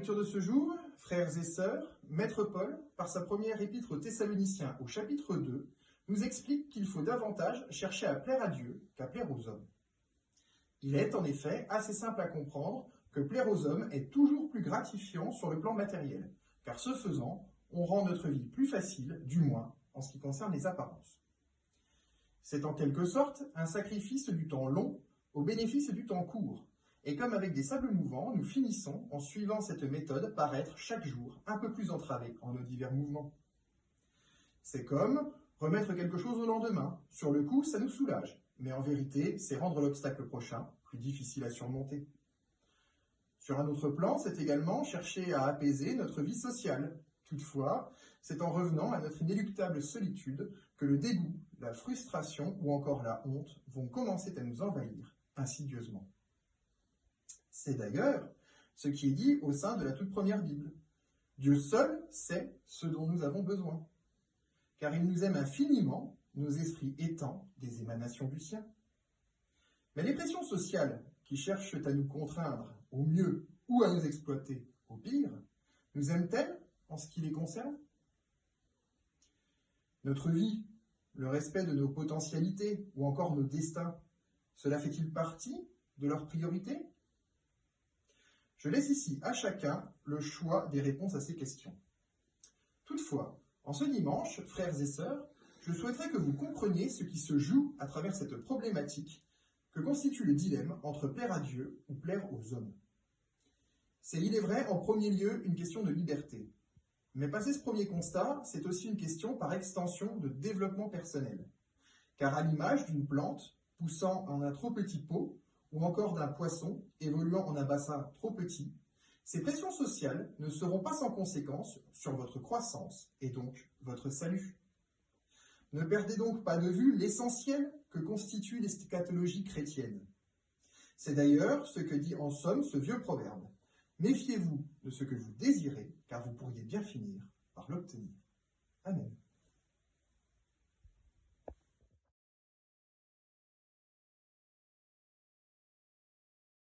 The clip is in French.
lecture de ce jour, frères et sœurs, Maître Paul, par sa première épître aux Thessaloniciens au chapitre 2, nous explique qu'il faut davantage chercher à plaire à Dieu qu'à plaire aux hommes. Il est en effet assez simple à comprendre que plaire aux hommes est toujours plus gratifiant sur le plan matériel, car ce faisant, on rend notre vie plus facile, du moins en ce qui concerne les apparences. C'est en quelque sorte un sacrifice du temps long au bénéfice du temps court, et comme avec des sables mouvants, nous finissons, en suivant cette méthode, par être chaque jour un peu plus entravés en nos divers mouvements. C'est comme remettre quelque chose au lendemain. Sur le coup, ça nous soulage, mais en vérité, c'est rendre l'obstacle prochain plus difficile à surmonter. Sur un autre plan, c'est également chercher à apaiser notre vie sociale. Toutefois, c'est en revenant à notre inéluctable solitude que le dégoût, la frustration ou encore la honte vont commencer à nous envahir insidieusement. C'est d'ailleurs ce qui est dit au sein de la toute première Bible. Dieu seul sait ce dont nous avons besoin, car il nous aime infiniment, nos esprits étant des émanations du sien. Mais les pressions sociales qui cherchent à nous contraindre au mieux ou à nous exploiter au pire, nous aiment-elles en ce qui les concerne? Notre vie, le respect de nos potentialités ou encore nos destins, cela fait-il partie de leurs priorités? Je laisse ici à chacun le choix des réponses à ces questions. Toutefois, en ce dimanche, frères et sœurs, je souhaiterais que vous compreniez ce qui se joue à travers cette problématique que constitue le dilemme entre plaire à Dieu ou plaire aux hommes. C'est, il est vrai, en premier lieu une question de liberté. Mais passé ce premier constat, c'est aussi une question par extension de développement personnel. Car à l'image d'une plante poussant en un trop petit pot, ou encore d'un poisson évoluant en un bassin trop petit, ces pressions sociales ne seront pas sans conséquence sur votre croissance et donc votre salut. Ne perdez donc pas de vue l'essentiel que constitue l'eschatologie chrétienne. C'est d'ailleurs ce que dit en somme ce vieux proverbe. Méfiez-vous de ce que vous désirez, car vous pourriez bien finir par l'obtenir. Amen.